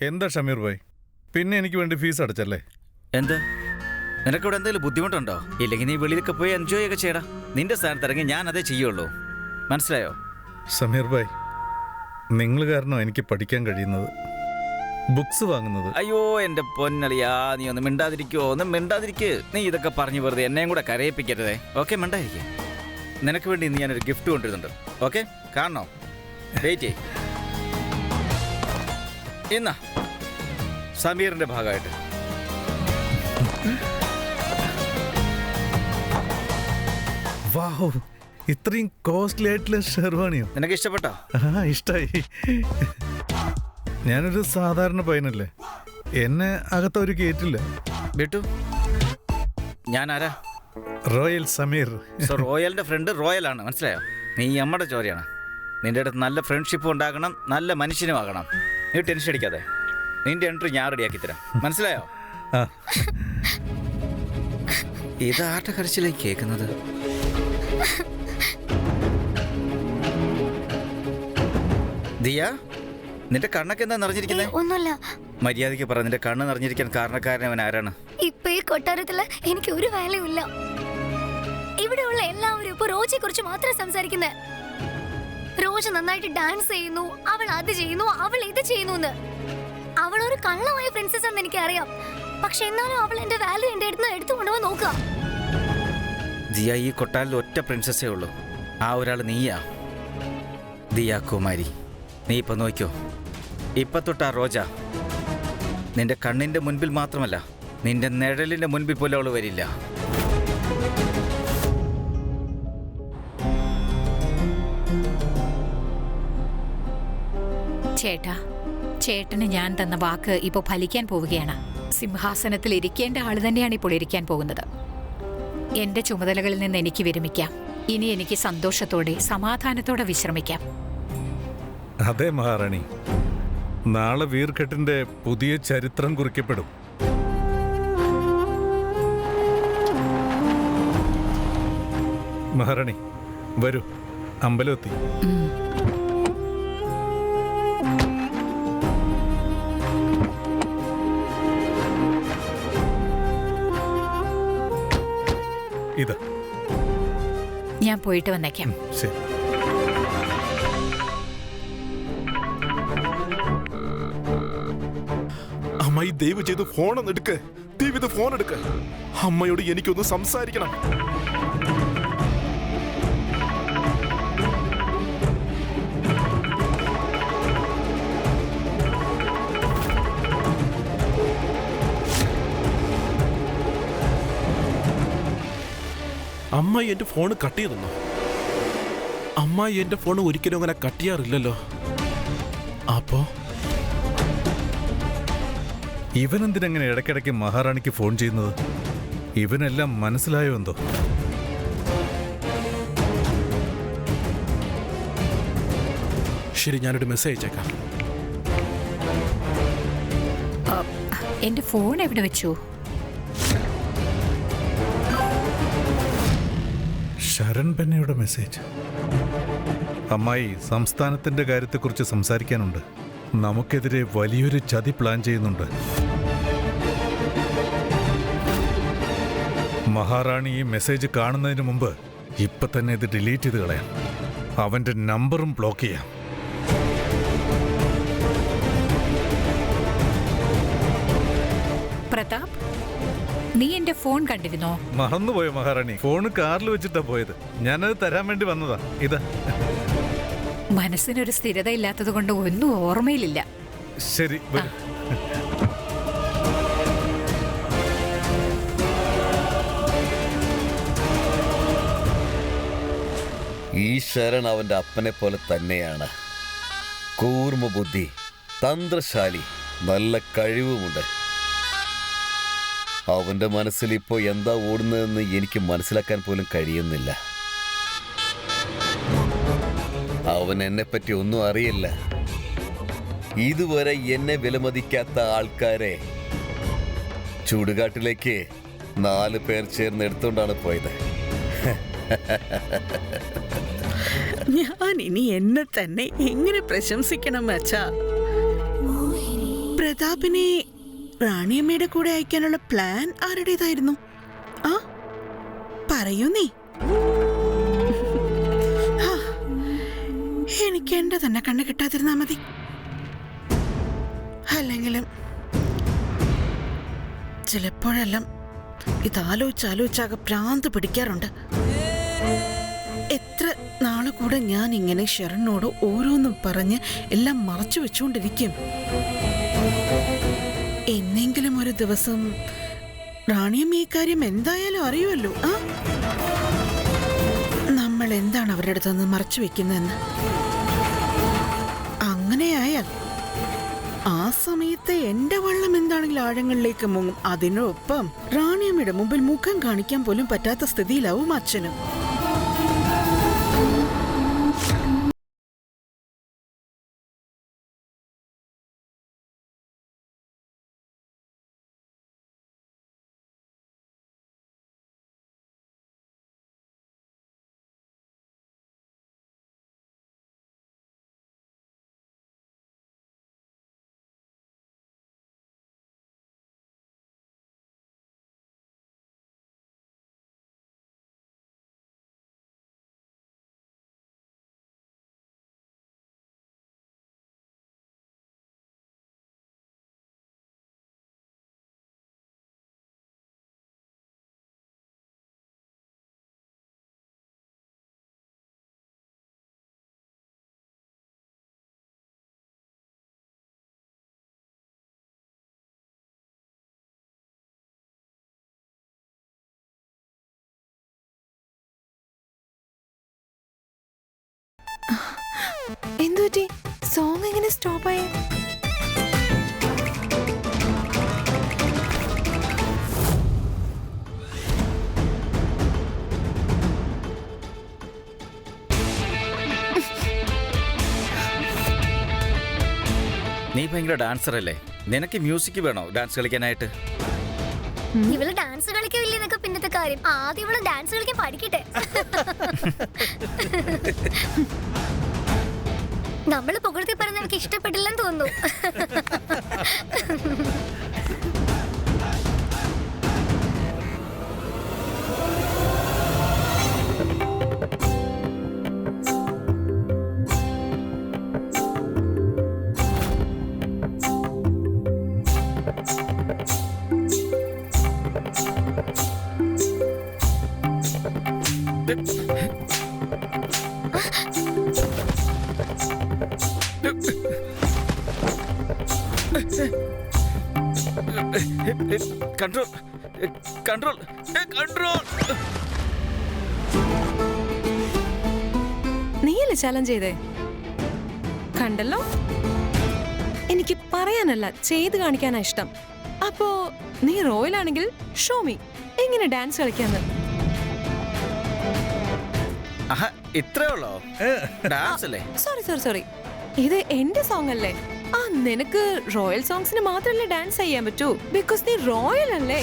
എന്താ ഷമീർ ഭായ്, പിന്നെ എനിക്ക് വേണ്ടി ഫീസ് അടച്ചല്ലേ? എന്താ നിനക്കിവിടെ എന്തെങ്കിലും ബുദ്ധിമുട്ടുണ്ടോ? ഇല്ലെങ്കിൽ നീ വെളിയിലൊക്കെ പോയി എൻജോയ് ഒക്കെ ചെയ്യടാ. നിന്റെ സ്ഥാനത്ത് ഇറങ്ങി ഞാൻ അതേ ചെയ്യുള്ളൂ, മനസ്സിലായോ? സമീർ ഭായ്, നിങ്ങൾ കാരണം എനിക്ക് പഠിക്കാൻ കഴിയുന്നത്, ബുക്സ് വാങ്ങുന്നത്. അയ്യോ എൻ്റെ പൊന്നളിയാ, നീ ഒന്ന് മിണ്ടാതിരിക്കോ, ഒന്ന് മിണ്ടാതിരിക്ക്. നീ ഇതൊക്കെ പറഞ്ഞു വെറുതെ എന്നെയും കൂടെ കരയിപ്പിക്കരുതേ. ഓക്കെ, മിണ്ടായിരിക്കേ. നിനക്ക് വേണ്ടി ഇന്ന് ഞാനൊരു ഗിഫ്റ്റ് കൊണ്ടുവരുന്നുണ്ട്. ഓക്കെ, കാണണോ? വെയിറ്റ് ചെയ്. എന്നാ സമീറിന്റെ ഭാഗമായിട്ട്. വാഹോ, ഇത്രയും കോസ്റ്റ്ലി ആയിട്ടുള്ള ഷെർവാണിയോ? നിനക്ക് ഇഷ്ടപ്പെട്ടോ? ഇഷ്ടായി. ഞാനൊരു സാധാരണ പയ്യനല്ലേ, എന്നെ അകത്തൊരു കേറ്റില്ല. ബിട്ടു, ഞാൻ ആരാ? റോയൽ സമീർ. സോ റോയലിന്റെ ഫ്രണ്ട് റോയലാണ്, മനസ്സിലായോ? നീ അമ്മയുടെ ചോരയാണ്. നിന്റെ അടുത്ത് നല്ല ഫ്രണ്ട്ഷിപ്പ് ഉണ്ടാകണം, നല്ല മനുഷ്യനും ആകണം. നീ ടെൻഷൻ അടിക്കാതെ, നിന്റെ എൻട്രി ഞാൻ റെഡിയാക്കി തരാം, മനസ്സിലായോ? ഇതാട്ട കരച്ചിലേക്ക് കേൾക്കുന്നത്. ദിയ, നിന്റെ കണ്ണൊക്കെ എന്താ നിറഞ്ഞിരിക്കുന്നേ? ഒന്നുമില്ല. മര്യാദയ്ക്ക് പറ, നിന്റെ കണ്ണ് നിറഞ്ഞിരിക്കാൻ കാരണക്കാരൻ അവൻ ആരാണ്? ഇപ്പൊ ഈ കൊട്ടാരത്തില് എനിക്ക് ഒരു വാല്യൂ ഇല്ല. ഇവിടെയുള്ള എല്ലാവരും ഇപ്പൊ റോജയെ കുറിച്ച് മാത്രം സംസാരിക്കുന്നേ. റോജ നന്നായിട്ട് ഡാൻസ് ചെയ്യുന്നു, അവൾ അത് ചെയ്യുന്നു, അവൾ ഇത് ചെയ്യുന്നു എന്ന്. അവൾ ഒരു കള്ളമായ പ്രിൻസസ് എന്ന് എനിക്കറിയാം. പക്ഷെ എന്നാലും അവൾ എന്റെ വാല്യൂ എന്റെ അടുത്ത് എടുത്തു കൊണ്ടുപോകാൻ നോക്കുക. ദിയ, ഈ കൊട്ടാരത്തിൽ ഒറ്റ പ്രിൻസസ്സേ ഉള്ളൂ, ആ ഒരാൾ നീയാ, ദിയ കുമാരി. നീ ഇപ്പൊ നോക്കിയോ, ഇപ്പൊ തൊട്ട് ആ റോജ നിന്റെ കണ്ണിന്റെ മുൻപിൽ മാത്രമല്ല, നിന്റെ നിഴലിന്റെ മുൻപിൽ പോലും അവള് വരില്ല. ചേട്ടാ, ചേട്ടന് ഞാൻ തന്ന വാക്ക് ഇപ്പോൾ ഫലിക്കാൻ പോവുകയാണ്. സിംഹാസനത്തിൽ ഇരിക്കേണ്ട ആള് തന്നെയാണ് ഇപ്പോൾ ഇരിക്കാൻ പോകുന്നത്. എന്റെ ചുമതലകളിൽ നിന്ന് എനിക്ക് വിരമിക്കാം. ഇനി എനിക്ക് സന്തോഷത്തോടെ സമാധാനത്തോടെ വിശ്രമിക്കാം. അതെ മഹാറാണി, നാളെ വീർക്കെട്ടിന്റെ പുതിയ ചരിത്രം കുറിക്കപ്പെടും. മഹാറാണി വരൂ, അമ്പലമെത്തി. ഇതാ, ഞാൻ പോയിട്ട് വന്നേക്കാം. ശരി. അമ്മായി ദയവ് ചെയ്ത് ഫോണൊന്ന് എടുക്ക്, ദയവ് ഫോൺ എടുക്ക്. അമ്മയോട് എനിക്കൊന്ന് സംസാരിക്കണം. അമ്മായി എന്റെ ഫോൺ കട്ട് ചെയ്തെന്നോ? അമ്മായി എന്റെ ഫോൺ ഒരിക്കലും അങ്ങനെ കട്ട് ചെയ്യാറില്ലല്ലോ. അപ്പോ ഇവനെന്തിനെങ്ങനെ ഇടയ്ക്കിടയ്ക്ക് മഹാറാണിക്ക് ഫോൺ ചെയ്യുന്നത്? ഇവനെല്ലാം മനസ്സിലായോ എന്തോ? ശരി, ഞാനൊരു മെസ്സേജ് അയച്ചേക്കാം. എന്റെ ഫോൺ എവിടെ വെച്ചു? ശരൺ പെന്നയുടെ മെസ്സേജ്. അമ്മായി, സംസ്ഥാനത്തിന്റെ കാര്യത്തെക്കുറിച്ച് സംസാരിക്കാനുണ്ട്. നമുക്കെതിരെ വലിയൊരു ചതി പ്ലാൻ ചെയ്യുന്നുണ്ട്. മഹാറാണി ഈ മെസ്സേജ് കാണുന്നതിന് മുമ്പ് ഇപ്പൊ തന്നെ ഇത് ഡിലീറ്റ് ചെയ്ത് കളയാം. അവന്റെ നമ്പറും ബ്ലോക്ക് ചെയ്യാം. പ്രതാപ്, നീ എന്റെ ഫോൺ കണ്ടിരുന്നോ? മറന്നുപോയോ മഹാറാണി? ഫോണ് കാറിൽ വെച്ചിട്ടാ പോയത്. ഞാനത് തരാൻ വേണ്ടി വന്നതാ. ഇതാ. മനസ്സിനൊരു സ്ഥിരത ഇല്ലാത്തത് കൊണ്ട് ഒന്നും ഓർമ്മയിലില്ല. ശരി, വരൂ. ഈ ശരൺ അവന്റെ അപ്പനെ പോലെ തന്നെയാണ്. കൂർമ്മ ബുദ്ധി, തന്ത്രശാലി, നല്ല കഴിവുമുണ്ട്. അവന്റെ മനസ്സിൽ ഇപ്പോൾ എന്താ ഓടുന്നതെന്ന് എനിക്ക് മനസ്സിലാക്കാൻ പോലും കഴിയുന്നില്ല. അവൻ എന്നെപ്പറ്റി ഒന്നും അറിയില്ല. ഇതുവരെ എന്നെ വിലമതിക്കാത്ത ആൾക്കാരെ ചുടുകാട്ടിലേക്ക് 4 പേർ ചേർന്ന് എടുത്തുകൊണ്ടാണ് പോയത്. ഞാൻ ഇനി എന്നെ തന്നെ എങ്ങനെ പ്രശംസിക്കണം അച്ഛാ? പ്രതാപിനെ റാണിയമ്മയുടെ കൂടെ അയക്കാനുള്ള പ്ലാൻ ആരുടേതായിരുന്നു? ആ പറയൂ നീ. എനിക്ക് എന്റെ തന്നെ കണ്ണു കിട്ടാതിരുന്നാ മതി. അല്ലെങ്കിലും ചിലപ്പോഴെല്ലാം ഇതാലോചിച്ചാലോചിച്ചാകെ ഭ്രാന്ത് പിടിക്കാറുണ്ട്. എത്ര നാളെ കൂടെ ഞാൻ ഇങ്ങനെ ശരണിനോട് ഓരോന്നും പറഞ്ഞ് എല്ലാം മറച്ചു വെച്ചുകൊണ്ടിരിക്കും. എന്നെങ്കിലും ഒരു ദിവസം റാണിയും ഈ കാര്യം എന്തായാലും അറിയുമല്ലോ. നമ്മൾ എന്താണ് അവരുടെ അടുത്തുനിന്ന് മറച്ചു വെക്കുന്നതെന്ന്. അങ്ങനെയായാൽ ആ സമയത്ത് എന്റെ വെള്ളം എന്താണെങ്കിലും ആഴങ്ങളിലേക്ക് മുങ്ങും. അതിനൊപ്പം റാണിയമ്മയുടെ മുമ്പിൽ മുഖം കാണിക്കാൻ പോലും പറ്റാത്ത സ്ഥിതിയിലാവും അച്ഛനും. എന്തുപറ്റി? സോങ് എങ്ങനെ സ്റ്റോപ്പായേ? നീ ഭയങ്കര ഡാൻസർ അല്ലേ? നിനക്ക് മ്യൂസിക് വേണോ ഡാൻസ് കളിക്കാനായിട്ട്? ഇവള് ഡാൻസ് കളിക്കില്ലെന്നൊക്കെ പിന്നത്തെ കാര്യം. ആദ്യം ഇവള് ഡാൻസ് കളിക്കാൻ പഠിക്കട്ടെ. നമ്മള് പുകഴ്ത്തി പറഞ്ഞ എനിക്ക് ഇഷ്ടപ്പെട്ടില്ലെന്ന് തോന്നുന്നു. Control control control. നീയല്ലേ ചലഞ്ച് ചെയ്തേ? കണ്ടല്ലോ, എനിക്ക് പറയാനല്ല ചെയ്ത് കാണിക്കാനാ ഇഷ്ടം. അപ്പോ നീ റോയൽ ആണെങ്കിൽ ഷോമി എങ്ങനെ ഡാൻസ് കളിക്കാന്ന്. ഇത്രേ ഉള്ളോ ഡാൻസ് അല്ലേ? സോറി സോറി സോറി, ഇത് എന്റെ സോങ് അല്ലേ? ആ, നിനക്ക് റോയൽ സോങ്സിന് മാത്രമല്ലേ ഡാൻസ് ചെയ്യാൻ പറ്റൂ, ബിക്കോസ് നീ റോയൽ അല്ലേ.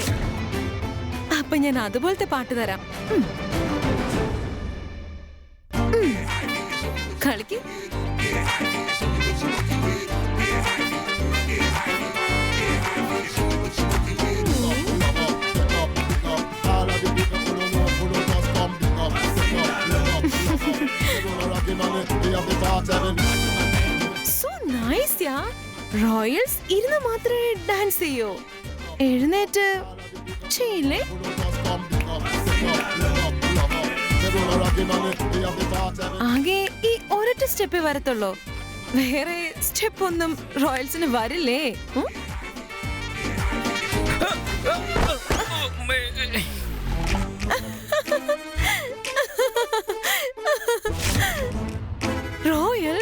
അപ്പൊ ഞാൻ അതുപോലത്തെ പാട്ട് തരാം. കളിക്ക്. സോ നൈസ് യാ. റോയൽസ് ഇരുന്ന് മാത്രമേ ഡാൻസ് ചെയ്യൂ, എഴുന്നേറ്റ് ചെയ്യില്ലേ? ആകെ ഈ ഒരൊറ്റ സ്റ്റെപ്പേ വരത്തുള്ളൂ, വേറെ സ്റ്റെപ്പ് ഒന്നും റോയൽസിന് വരില്ലേ? റോയൽ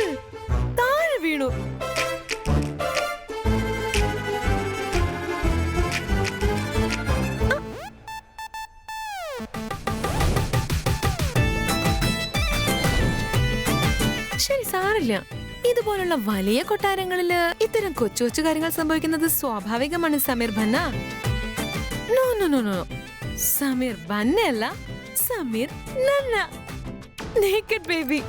താഴെ വീണു. ശരി, സാരില്ല. ഇതുപോലുള്ള വലിയ കൊട്ടാരങ്ങളില് ഇത്തരം കൊച്ചു കൊച്ചു കാര്യങ്ങൾ സംഭവിക്കുന്നത് സ്വാഭാവികമാണ് Sameer Banna. No no no no, Sameer Banna അല്ല, സമീർ നന്ന. Naked baby.